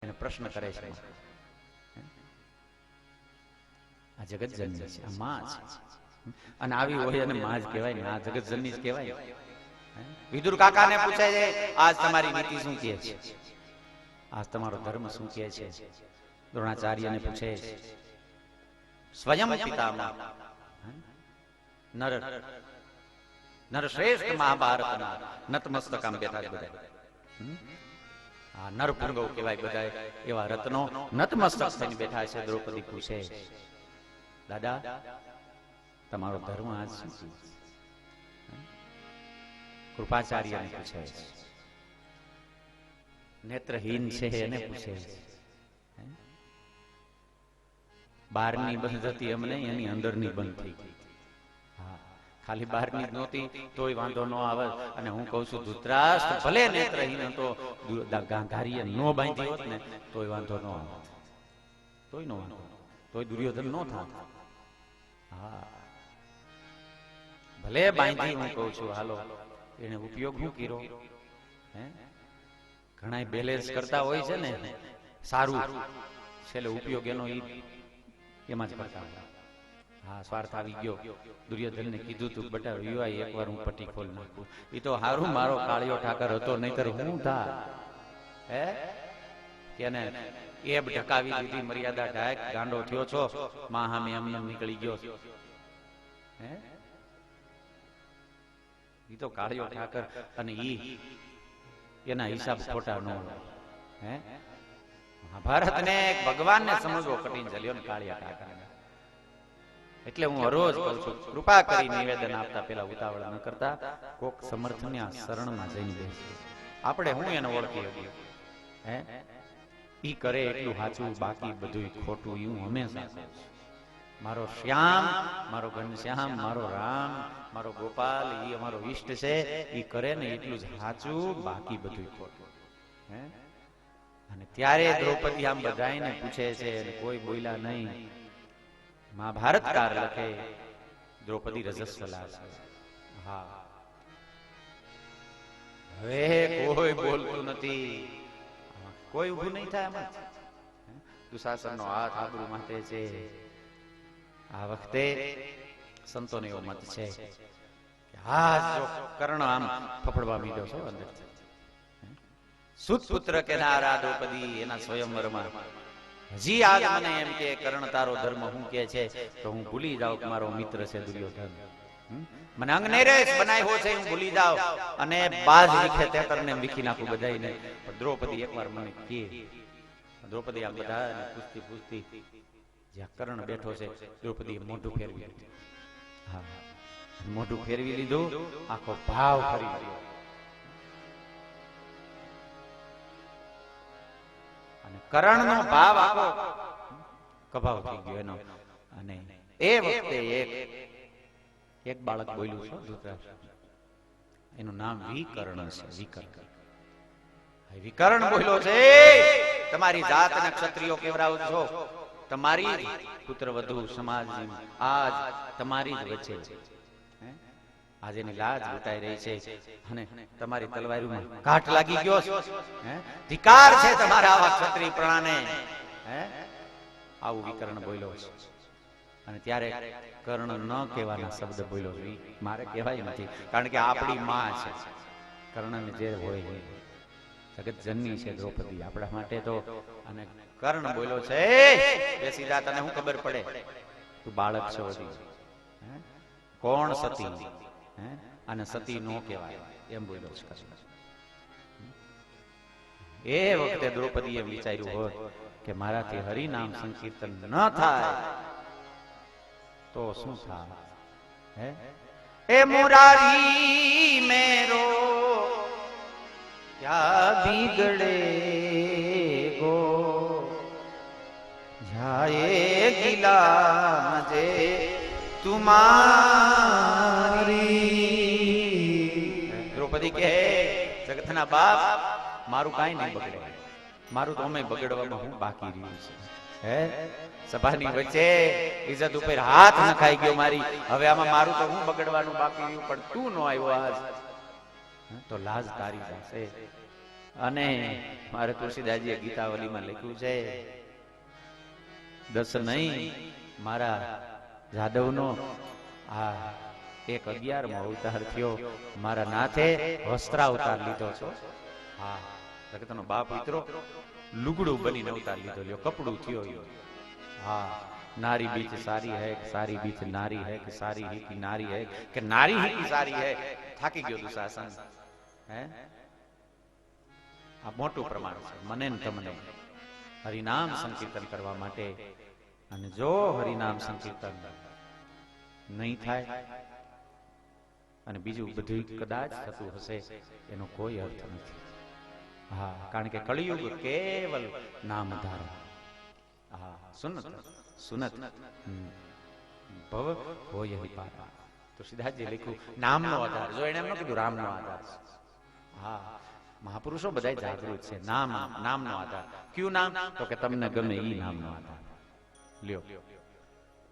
એને પ્રશ્ન કરે છે, આ જગત જનની છે, આ માં છે, અને આવી હોય અને માં જ કહેવાય ને, આ જગત જનની જ કહેવાય. વિદુર કાકાને પૂછે છે, આજ તમારી નીતિ શું કહે છે, આજ તમારો ધર્મ શું કહે છે? દ્રોણાચાર્યને પૂછે, સ્વયં પિતામહ નર નર શ્રેષ્ઠ મહાભારતના નતમસ્તકામ બેઠા બધા, આ નરપુંગવ કહેવાય બધા એવા રત્નો નતમસ્તક થઈને બેઠા છે. દ્રૌપદી પૂછે, દાદા તમારો ધર્મ આજ શું? કૃપાચાર્યને પૂછે, નેત્રહીન છે એને પૂછે, બહારની બંધ હતી એમ નહીં, એની અંદરની બંધ થઈ ગઈ. હા, ખાલી બહારની જ નહોતી તોય વાંધો ન આવે. અને હું કઉ છું, ધૃતરાષ્ટ્ર ભલે નેત્રહીન હતો, ગાંધારીએ ન બાંધી હોત ને તોય વાંધો ન આવે, તોય નો વાંધો, તોય દુર્યોધન નો થાત. હા, ભલે બાંધી. હું કઉ છું, હાલો એને ઉપયોગ શું કર્યો? હે, ઘણા બેલેન્સ કરતા હોય છે ને સારું, છેલ્લે ઉપયોગ એનો એમાં જ કરતા હોય. હા, સ્વાર્થ આવી ગયો. દુર્યોધનને કીધું તું, બટા યુવા એકવાર હું પટ્ટી ખોલ નાખું. એ તો હારું મારો કાળિયો ઠાકર હતો, નહીતર હું થા. હે કે ને એબ ઢકાવી દીધી, મર્યાદા ઢાક, ગાંડો થયો છો, માં હામે એમને નીકળી ગયો. હે, ઈ તો કાળિયો ઠાકર, અને ઈ એના હિસાબ ખોટા ન હોય. હે, મહાભારતને ભગવાનને સમજવો કઠિન ચાલ્યો ને કાળિયા ઠાકર. એટલે હું હરોજ કહું છું, કૃપા કરી નિવેદન આપતા પેલા ઉતાવળ ન કરતા, કોક સમર્થની આ શરણમાં જઈને બેસી. આપણે હું એને ઓળખી શકીએ? હે, ઈ કરે એટલું સાચું, બાકી બધું ખોટું. હું હંમેશા કહું છું, મારો શ્યામ, મારો ઘનશ્યામ, મારો રામ, મારો ગોપાલ, ઈ અમારો ઈષ્ટ છે. ઈ કરે ને એટલું જ સાચું, બાકી બધું ખોટું. હે, અને ત્યારે દ્રૌપદી આમ બધાયને પૂછે છે અને કોઈ બોલ્યા નહીં. મહાભારતકાર લખે, દ્રૌપદી રજસ્વલા છે. હા, હવે કોઈ બોલતું નથી, કોઈ ઊભું નહીં થાય એમાં. દુશાસનનો હાથ આબરૂ માટે છે. આ વખતે સંતોને એવો મત છે કે હા, જો કર્ણ આમ ફફડવા મીડ્યો છો અંદરથી. સુતપુત્ર કેનારા દ્રૌપદી એના સ્વયંવરમાં હજી આજ મને એમ કે કર્ણ તારો ધર્મ હું કે છે તો હું ભૂલી જાઉં કે મારો મિત્ર છે દુર્યોધન. મને અંગનેરેશ બનાવ્યો છે, હું ભૂલી જાઉં અને બાજ વિખે તે કરને વિખી નાખું બધાઈને. પણ દ્રૌપદી એકવાર મને કે, દ્રૌપદી આ બધાને પૂછતી પૂછતી જ્યાં કર્ણ બેઠો છે, દ્રૌપદીએ મોઢું ફેરવી લીધું. હા, મોઢું ફેરવી લીધું, આખો ભાવ ફરી ગયો. અને કર્ણનો ભાવ આખો કભાવ થઈ ગયો એનો. અને એ વખતે એક બાળક બોલ્યું છે ધૃતરાષ્ટ્ર, એનું નામ વિકર્ણ છે. વિકર્ણ બોલ્યો છે, તમારી જાતના ક્ષત્રિયો કેવરાવ છો, તમારી પુત્ર વધુ સમાજ આજ તમારી જ વચ્ચે છે. આજે એની લાજ ઉતાઈ રહી છે અને તમારી તલવારીમાં કાટ લાગી ગયો છે. ધિકાર છે તમારા આવા ક્ષત્રિય પ્રાણે. આવું વિકર્ણ બોલ્યો છે. અને ત્યારે કર્ણ ન કહેવાના શબ્દ બોલ્યો છે, મારે કહેવાય નથી, કારણ કે આપણી માં છે. કર્ણને જે હોય જગત જનની છે દ્રૌપદી આપણા માટે તો. અને કર્ણ બોલ્યો છે, બેસી જા, તને શું ખબર પડે, તું બાળક છો હજી. કોણ સતી? અને સતી નો કહેવાય એમ બોલ્યો છે. એ વખતે દ્રૌપદીએ વિચાર્યું હોત કે મારાથી હરિનામ સંકીર્તન ન થાય તો શું થાય? એ મુરારી મેરો ક્યાં બિગડે ગો, જાયે ગિલા જે તુમારી. દ્રૌપદી કહે, જગતના બાપ, મારું કાંઈ નહીં બગડે, મારું તો અમે બગડવામાં હું બાકી રહ્યું છે. હે, સભાની વચ્ચે ઇજ્જત ઉપર હાથ નખાઈ ગયો મારી, હવે આમાં મારું તો હું બગડવાનું બાકી રહ્યું, પણ તું નો આવ્યો આજ તો લાજ તારી જશે. અને મારે તુલસીદાસજીએ ગીતાવલીમાં લખ્યું છે, દસ નહીં મારા જાદવનો આ 11મો અવતાર થયો, મારા નાથે વસ્ત્રાવતાર લીધો છો. હા, જગતનો બાપ મિત્રો લુગડું બનીને અવતાર લીધો, લ્યો કપડું થયો. હા, नारी बीच सारी है कि सारी बीच नारी है कि सारी ही की नारी है कि नारी ही की सारी है. થાકી ગયો દુશાસન. હે, આ મોટું પ્રમાણ છે મને ને તમને હરિનામ સંકીર્તન કરવા માટે. અને જો હરિનામ સંકીર્તન નહીં થાય અને બીજું બધું કદાચ થતું હશે, એનો કોઈ અર્થ નથી. હા, કારણ કે કળિયુગ કેવલ નામ ધારણ. હા, સુનત સુનત ભવ હોય હરિપારા. તો સીધાજી લખ્યું નામનો આધાર. જો એને એમ ન કીધું રામનો આધાર. હા, મહાપુરુષો બધા જાગૃત છે. નામ, નામનો આધાર. કયું નામ? તો કે તમને ગમે ઈ નામનો આધાર લ્યો.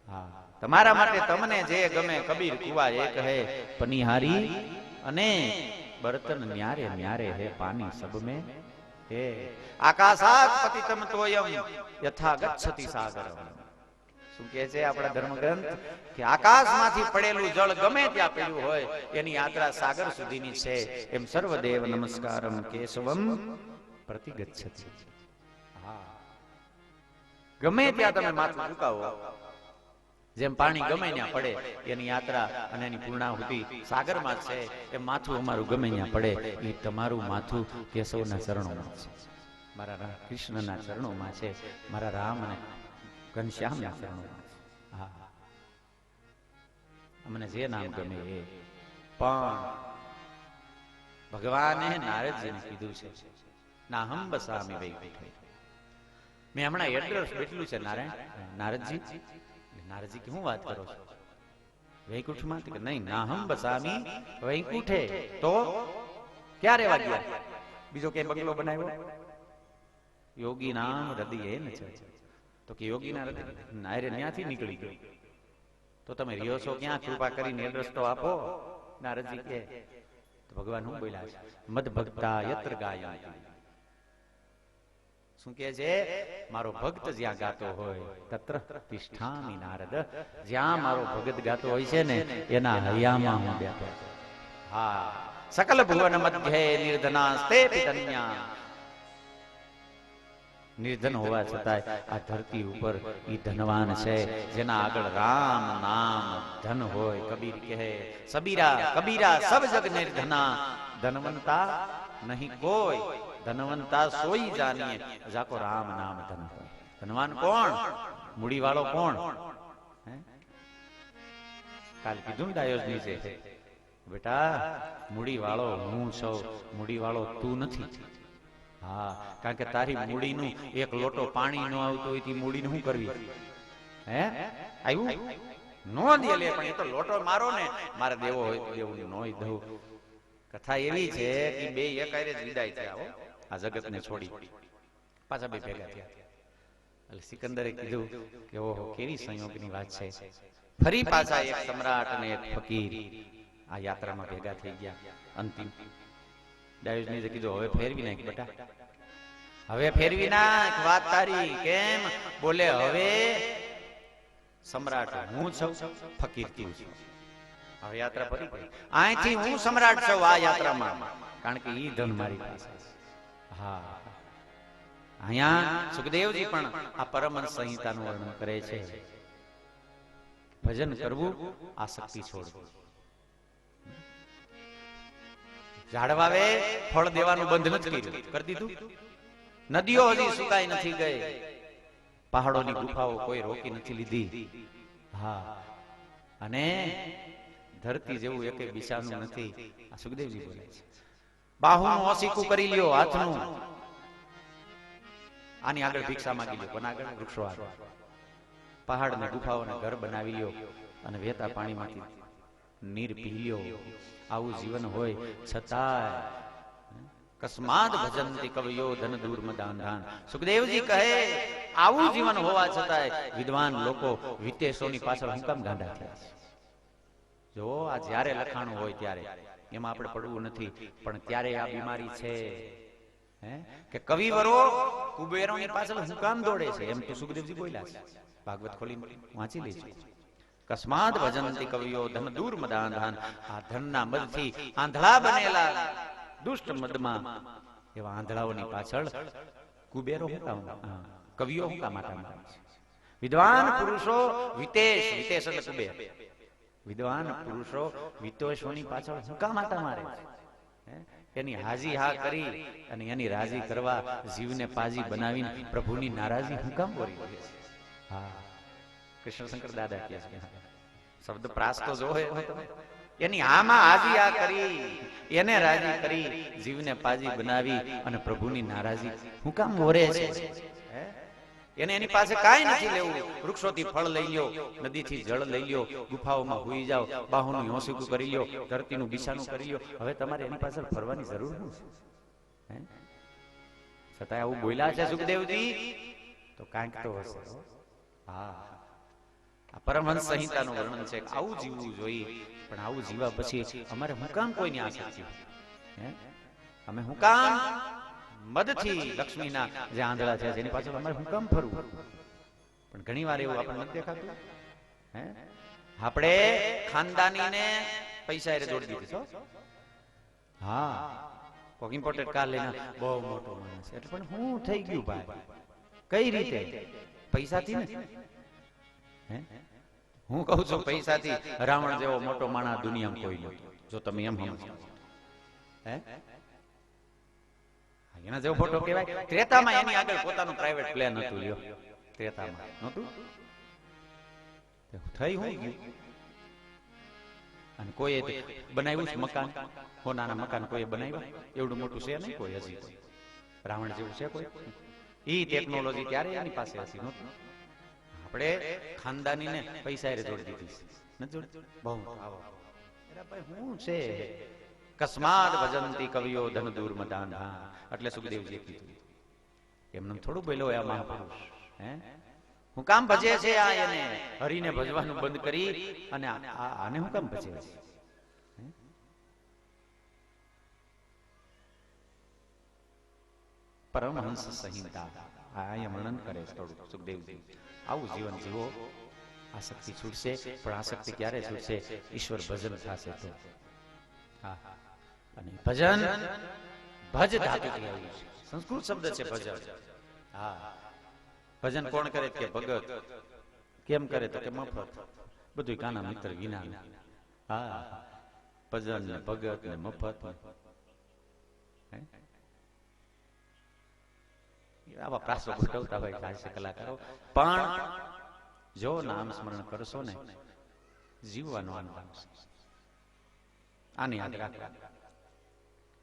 હા, તમારા માટે તમને જે ગમે. કબીર કુવા એક હે પનિહારી અને બર્તન ન્યારે ન્યારે હે પાણી સબ में હે આકાશાત પતિતમ તોયમ યથા ગચ્છતિ સાગરમ. શું કહે છે આપણા ધર્મગ્રંથ? કે આકાશમાંથી પડેલું જળ ગમે ત્યાં પડ્યું હોય એની યાત્રા સાગર સુધીની છે. એમ સર્વદેવ નમસ્કારમ કેશવમ પ્રતિગચ્છતિ. હા, ગમે ત્યાં તમે માથું ઝુકાવો, જેમ પાણી ગમે ત્યાં પડે એની યાત્રા અને એની પૂર્ણાહુતિ સાગરમાં છે, એમ માથું અમારું ગમે ત્યાં પડે એ તમારું માથું કેશવના ચરણોમાં છે, મારા કૃષ્ણના ચરણોમાં છે, મારા રામ અને ઘનશ્યામના ચરણોમાં છે. હા, અમને જે નામ ગમે એ. પણ ભગવાને નારદજીને કીધું છે ના હમ બસામી વૈકુંઠે. મેં હમણાં એડ્રેસ બેઠલું છે નારદજી. નારદજી કે હું વાત કરો છો વૈકુંઠમાં? કે નહીં, ના હમ બસામી વૈકુંઠે. તો ક્યાં રહેવા ગયા? બીજો કઈ બંગલો બનાવ્યો? યોગી નામ હૃદય ને છે. તો કે યોગી ના હૃદય નાયરે ત્યાંથી નીકળી ગયો. તો તમે રહ્યો છો ક્યાં? કૃપા કરીને એડ્રેસ તો આપો. નારદજી કે તો ભગવાન હું બોલ્યા છે, મદ ભક્તા યત્ર ગાયંતિ. શું કે છે? મારો ભક્ત જ્યાં ગાતો હોય તત્ર તિષ્ઠામિ નારદ. જ્યાં મારો ભગત ગાતો હોય છે ને એના હૈયામાં હું બેઠો છું. હા, સકલ ભુવન મધ્યે નિર્ધનાસ્તે પિતન્યા. નિર્ધન હોવા છતાંય આ ધરતી ઉપર ઈ ધનવાન છે જેના આગળ રામ નામ ધન હોય. કબીર કહે સબીરા કબીરા સબ જગ નિર્ધના, ધનવંતા નહીં કોઈ, ધનવંતા સોઈ જાનીએ જાકો રામ નામ ધન હોય. ધનવાન કોણ? મૂડી વાળો કોણ? કાલ કીધું ડાયોજની છે, બેટા મૂડી વાળો હું છું, મૂડી વાળો તું નથી. હા, કારણ કે તારી મૂડીનું એક લોટો પાણી ન આવતું હોય તો મૂડીને શું કરવી? હે, આવ્યું નો દે લે, પણ એ તો લોટો મારો ને, મારે દેવો હોય તો દેવું, નોય દઉં. કથા એવી છે કે બે એકારે જ વિદાય થયા આ જગતને છોડી, પાછા બે ભેગા થયા. એટલે સિકંદરે કીધું કે ઓહો કેવી સંયોગની વાત છે. ફરી પાછા એક સમ્રાટ અને એક ફકીર આ યાત્રામાં ભેગા થઈ ગયા. અંતિમ ડાયોજનીસે કીધું હવે ફેરવી નાખ બેટા, હવે ફેરવી નાખ વાત તારી. કેમ? બોલે હવે સમ્રાટ હું છું, ફકીર તું છું. હવે યાત્રા ફરી ગઈ. અહીંથી હું સમ્રાટ છું આ યાત્રામાં, કારણ કે ઈ ધન મારી પાસે. હા, અહીંયા સુખદેવજી પણ આ પરમહંસ સંહિતાનું વર્ણન કરે છે. ભજન કરવું, આસક્તિ છોડવું. ઝાડવાવે ફળ દેવાનું બંધ નથી કર્યું, કરી દીધું. નદીઓ હજી સુકાઈ નથી ગઈ, પહાડોની ગુફાઓ કોઈ રોકી નથી લીધી. હા, અને ધરતી જેવું એક બિસાનું નથી. આ સુખદેવજી બોલે છે. બાહુનું ઓસીકું કરી લ્યો, હાથનું. આની આગળ ભિક્ષા માંગી લ્યો, કોના આગળ? વૃક્ષો આગળ. પહાડની ગુફાઓને ઘર બનાવી લ્યો અને વહેતા પાણીમાંથી નીર પી લ્યો. આવું જીવન હોય છતાંય કસ્માદ ભજંતી કવિયો ધન દુર્મદાન. સુખદેવજી કહે આવું જીવન હોવા છતાંય વિદ્વાન લોકો વિદેશોની પાછળ હું કામ ગાંડા થયા છે? જો આ જ્યારે લખાણું હોય ત્યારે એમાં આપણે પડવું નથી, પણ ત્યારે આ બીમારી છે. કે કવિવરો કુબેરોની પાછળ શું કામ દોડે છે, એમ તો સુખદેવજી બોલ્યા છે. ભાગવત ખોલી વાંચી લેજો. કસ્માદ ભજંતી કવિઓ ધન દૂર મદાંધાન. આ ધનના મદથી આંધળા બનેલા દુષ્ટ મદમાં એવા આંધળાઓની પાછળ કુબેરો શું કામ, કવિઓ શું કામ આટા મારે છે. વિદ્વાન પુરુષો વિતેશ, વિતેશ એટલે કુબેર, વિદ્વાન પુરુષો વિતોષોની પાછળ શું કામ આટા મારે છે. એની હાજી હા કરી અને એની રાજી કરવા જીવને પાજી બનાવીને પ્રભુની નારાજી હું કામ બોલી છે. હા, કૃષ્ણશંકર દાદા કહે છે, શબ્દ પ્રાસ તો જોહે એની આમાં હાજી હા કરી, એને રાજી કરી, જીવને પાજી બનાવી અને પ્રભુની નારાજી હું કામ બોરે છે. એને એની પાસે કાંઈ નથી લેવું. વૃક્ષોથી ફળ લઈ લ્યો, નદીથી જળ લઈ લ્યો, ગુફાઓમાં હુઈ જાઓ, બાહોનું યોસિકું કરી લ્યો, ધરતીનું બિછાનું કરી લ્યો. હવે તમારે એની પાછળ ફરવાની જરૂર શું છે? છતાં આવું બોલ્યા છે સુખદેવજી, તો કાંઈક તો હશે. હા, આ પરમહંસ સંહિતાનું વર્ણન છે. આવું જીવવું જોઈએ, પણ આવું જીવા પછી અમારે હું કામ કોઈની આસક્તિ, અમે હું કામ મદથી લક્ષ્મીના જે આંધળા છે જેની પાછળ અમારે હું કામ ફરવું. પણ ઘણી વાર એવું આપણને નથી દેખાતું. આપણે ખાનદાનીને પૈસા એ જોડી દીધી છો. હા, કોક ઇમ્પોર્ટેડ કાર લઈને બહુ મોટો માણસ, એટલે પણ હું થઈ ગયું ભાઈ, કઈ રીતે? પૈસાથી ને. હું કહું છું પૈસાથી રાવણ જેવો મોટો માણસ દુનિયામાં કોઈ નહોતો, જો તમે એમ સમજો. એના જેવો ફોટો કહેવાય. ત્રેતામાં એની આગળ પોતાનું પ્રાઇવેટ પ્લેન હતું. લ્યો, ત્રેતામાં નહોતું. થઈ હું ગયું. અને કોઈ બનાવ્યું છે મકાન, સોનાના મકાન કોઈ બનાવ્યા, એવડું મોટું છે નહીં કોઈ હજી. તો રાવણ જેવું છે કોઈ? ઈ ટેકનોલોજી ત્યારે એની પાસે હતી નહોતું. આપણે ખાનદાનીને પૈસા એ જોડી દીધી નથી જોડી. બહુ આવો ભાઈ હું છે. કસ્માદ ભજંતી કવિઓ ધન દૂર મદાન. એટલે સુખદેવજીએ કીધું, એમને થોડું બોલ્યો આ મહાપુરુષ. હું કામ ભજે છે આ, એને હરિને ભજવાનું બંધ કરી અને આને હું કામ ભજે છે? પરમહંસ સંહિતા અહીંયા વર્ણન કરે છે થોડું સુખદેવજી. આવું જીવન જીવો. આસક્તિ છૂટશે, પણ આસક્તિ ક્યારે છૂટશે? ઈશ્વર ભજન થશે તો. હા, અને ભજન ભજ ધાતુથી આવ્યું છે. સંસ્કૃત શબ્દ છે ભજન. હા, ભજન કોણ કરે કે ભગત. કેમ કરે તો કે મફત. બધું કાના મિત્ર વિના. હા, ભજન ને ભગત ને મફત. આવા પ્રાસો ગોઠવતા હોય હાસ્ય કલાકારો. પણ જો નામ સ્મરણ કરશો ને, જીવવાનો આનંદ આવશે. આની યાદ રાખવા.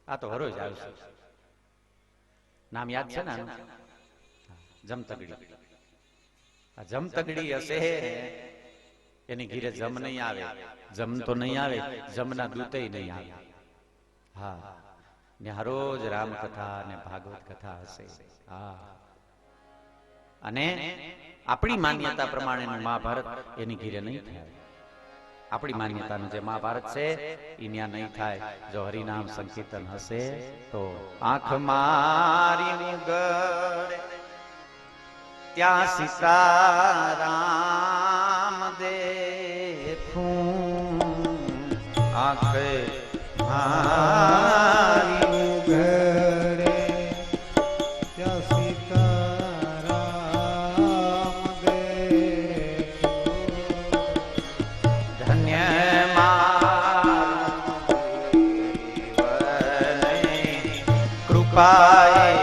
આ તો હરોજ આવશે. નામ યાદ છે ને આનું? જમતગડી. આ જમતગડી હશે એની ઘીરે જમ નહીં આવે. જમ તો નહીં આવે, જમના દૂતે નહીં આવે. હા, ને હરોજ રામ કથા ને ભાગવત કથા હશે. હા, અને આપણી માન્યતા પ્રમાણે મહાભારત એની ઘીરે નહીં થાય. આપણી માન્યતાનું જે મહાભારત છે એ ન્યા નહીં થાય. જો હરિનામ સંકીર્તન હશે તો. આંખ મારી ઉગડે ત્યાં સીતારામ દેખું. આંખ મારી ઉગડે ત્યાં સીતારામ દેખું. ધન્ય કૃપાએ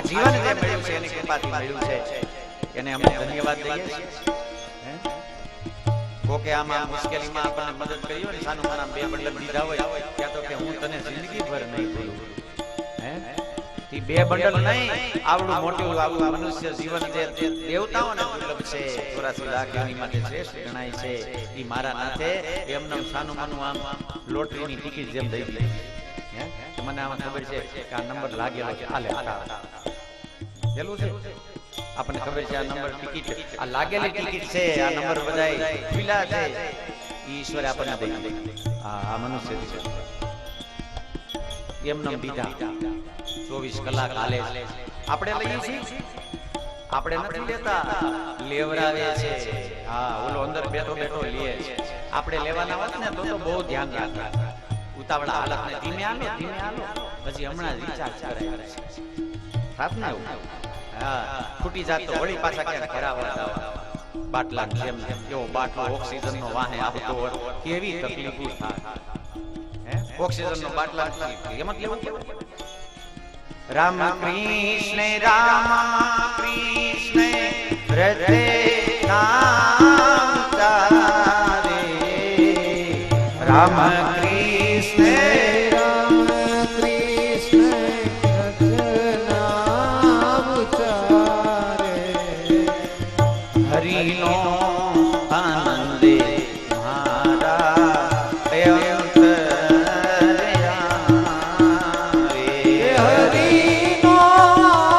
જીવન જે મળ્યું છે એની કૃપાથી મળ્યું છે, એને અમે ધન્યવાદ દઈએ છીએ. કોકે આમાં મુશ્કેલીમાં આપણને મદદ કરી હોય ને, સાનું માના બે બંડલ દીધા હોય, ત્યાં તો કે હું તને જિંદગી ભર નહીં ભૂલું. હે ઈ બે બંડલ નહીં, આવડું મોટું આવું મનુષ્ય જીવન જે દેવતાઓને દુર્લભ છે, 84 લાખ યોનિમાં જે શ્રેષ્ઠ ગણાય છે, ઈ મારા નાથે એમને સાનું માનું આમ લોટરીની ટિકિટ જેમ દઈ દીધી. હે મને આમાં ખબર છે કે આ નંબર લાગેલો છે, આલે પેલું છે આપણને ખબર છે આ નંબર ટિકિટ, આ લાગેલી ટિકિટ છે, આ નંબર બધાય ખુલ્લા છે, ઈશ્વરે આપણને દઈ દીધી. આ મનુષ્ય છે એમને દીધા, 24 કલાક હાલે છે. આપણે લઈએ છીએ, આપણે નથી લેતા, લેવરાવે છે. હા ઓલો અંદર બેઠો બેઠો લે છે. આપણે લેવાના હોત ને તો બહુ ધ્યાન રાખતા, ઉતાવળા હાલત ને ધીમે હાલો ધીમે હાલો, પછી હમણાં રિચાર્જ કરાય છે થાત ને એવું. હા ફૂટી જાત તો વળી પાછા ક્યાંક ભરાવા જવા, બાટલા જેમ કેવો બાટલો ઓક્સિજન નો વાહે આવતો હોય કેવી તકલીફો થાય. હે ઓક્સિજન નો બાટલા એમાં કેવું કેવું રામ કૃષ્ણ હૃદય નામ તારે, રામ હરિનો આનંદે મારા હરિનો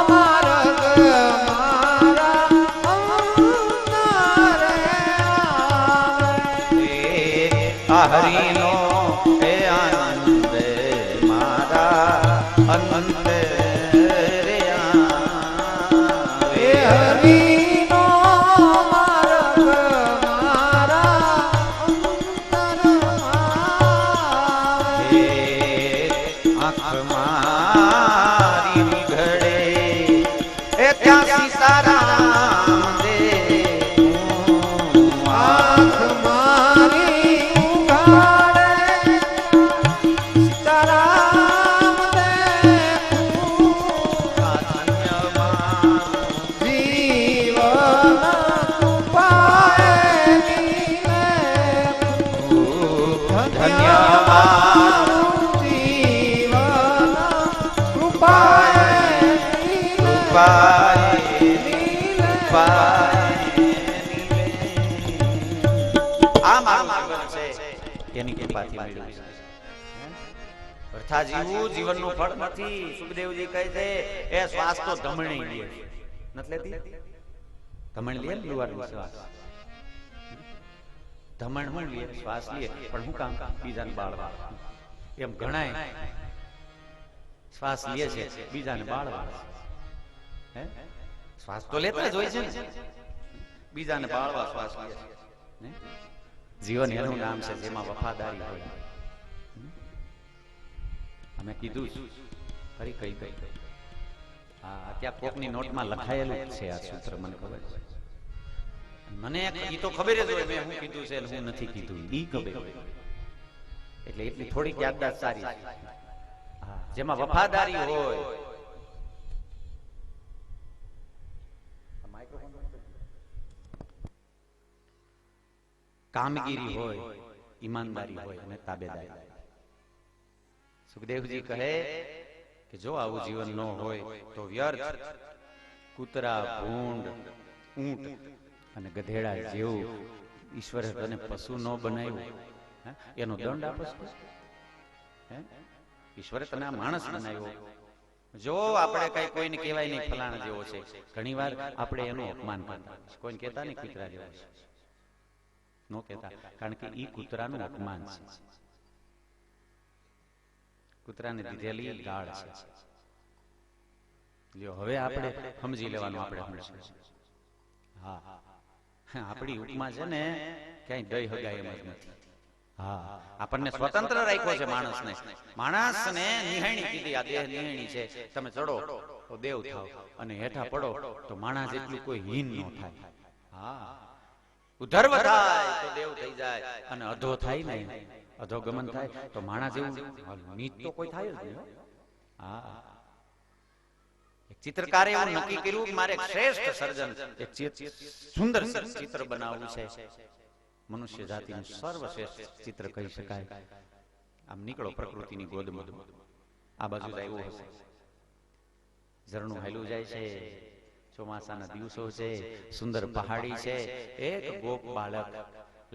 માર્ગ મારા હરિનો એ આનંદ મારા અનંત રે હરિનો માર્ગ મારા આંખ મારી નિઘડે એ ત્યાં સીતારામ દે, આંખ મારી ઉઘાડે સીતારામ દેખું, જીવન કૃપાએ ધન્યવાદ જીવન કૃપાએ આ મારું જીવન છે એની કૃપાથી મળ્યું છે. અર્થાત જીવવું જીવનનું ફળ નથી. સુખદેવજી કહે છે એ શ્વાસ તો ધમણી લે નથી લેતી, ધમણ લે લુવારનો શ્વાસ, ધમણ હું લે શ્વાસ લે પણ હું કામ બીજાને બાળવા, એમ ઘણાય શ્વાસ લે છે બીજાને બાળવા. હે શ્વાસ તો લેતા જ હોય છે ને, બીજાને બાળવા શ્વાસ લે છે. જીવન એનું નામ છે જેમાં વફાદારી હોય. અમે કીધું ફરી કઈ કઈ હા ત્યાં કોકની નોટમાં લખાયેલું છે આ સૂત્ર, મને ખબર છે. મને ઈ તો ખબર જ હોય મેં હું કીધું છે હું નથી કીધું ઈ ખબર, એટલે એટલી થોડીક યાદદાસ્ત સારી છે. હા જેમાં વફાદારી હોય, કામગીરી હોય, ઈમાનદારી હોય અને તાબેદારી. સુખદેવજી કહે કે જો આવું જીવન ન હોય તો વ્યર્થ. કૂતરા, ભૂંડ, ઊંટ અને ગધેડા જેવું ઈશ્વરે તને પશુ ન બનાવ્યું, એનો દંડ આપસ. ઈશ્વરે તને આ માણસ બનાવ્યો. જો આપણે કઈ કોઈને કહેવાય નહીં ફલાણા જેવો છે, ઘણી વાર આપણે એનું અપમાન કરતા, કોઈને કહેતા નહીં કૂતરા જેવો છે, નો કહેતા, કારણ કે ઈ કૂતરાનું અપમાન છે. કૂતરાને દીધેલી ગાળ છે. જો હવે આપણે સમજી લેવાનું, આપણે હા આપણી ઉપમા છે ને ક્યાંય દઈ હગાય એમ જ નથી. હા આપણને સ્વતંત્ર રાખ્યો છે માણસને. માણસને નિહાણી કીધી, આ દેહ નિહાણી છે, તમે ચડો તો દેવ થાવ અને હેઠા પડો તો માણસ જેટલું કોઈ હીન ન થાય. હા ઉધર્વ થાય તો દેવ થઈ જાય, અને અધો થાય ને અધોગમન થાય તો માણસ જેવું નીચ તો કોઈ થાય જ નહીં. હા એક ચિત્રકારે એવું નક્કી કર્યું કે મારે શ્રેષ્ઠ સર્જન, એક સુંદર ચિત્ર બનાવવું છે. મનુષ્ય જાતિનું સર્વશ્રેષ્ઠ ચિત્ર કહી શકાય. આમ નીકળો પ્રકૃતિની ગોદમાં, આ બાજુ જ આવ્યો હશે, ઝરણું હાલ્યું જાય છે, ચોમાસાના દિવસો છે, સુંદર પહાડી છે, એક ગોપ બાળક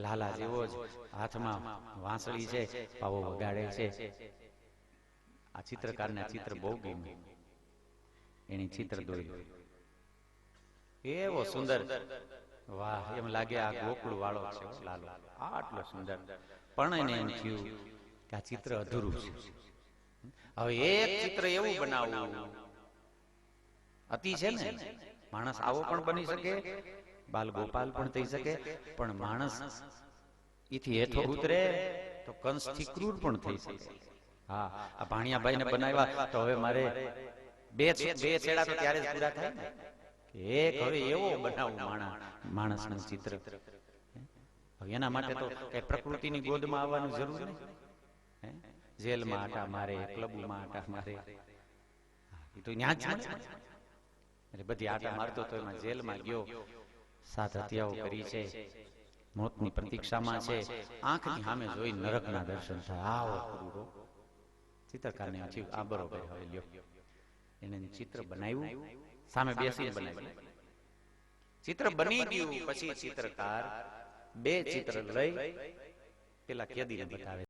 લાલા જેવો જ હાથમાં વાંસળી છે, પાવો વગાડે છે. આ ચિત્રકારને આ ચિત્ર બહુ ગમ્યું, એની ચિત્ર દોર્યું એવો સુંદર, વાહ, એમ લાગે આ ગોકુળ વાળો છે લાલો, આટલો સુંદર. પણ એને એમ થયું કે આ ચિત્ર અધૂરું છે, હવે એક ચિત્ર એવું બનાવવું. અતિ છે ને, માણસ આવો પણ બની શકે, બાલ ગોપાલ પણ થઈ શકે, પણ માણસ ઈથી હેઠો ઉતરે તો કંસથી ક્રૂર પણ થઈ શકે. હા, આ ભાણિયાભાઈને બનાવ્યા તો હવે મારે બે છેડા તો ત્યારે જ પૂરા થાય ને, કે એક હવે એવો બનાવું માણસનું ચિત્ર. એના માટે તો કઈ પ્રકૃતિની ગોદમાં આવવાનું જરૂર નહીં, જેલમાં આટા મારે, ક્લબમાં આટા મારે, એ તો ન્યા જ મળે. એટલે બધી આટા મારતો તો એમાં જેલમાં ગયો, 7 હત્યાઓ કરી છે, મોતની પ્રતીક્ષામાં છે, આંખની સામે જોઈ નરકના દર્શન થાય. આવો ક્રૂરો ચિત્રકારને થયું આ બરોબર, હવે લ્યો. એને ચિત્ર બનાવ્યું, સામે બેસીને બનાવ્યું. ચિત્ર બની ગયું પછી ચિત્રકાર 2 ચિત્ર લઈ પેલા કેદીને બતાવે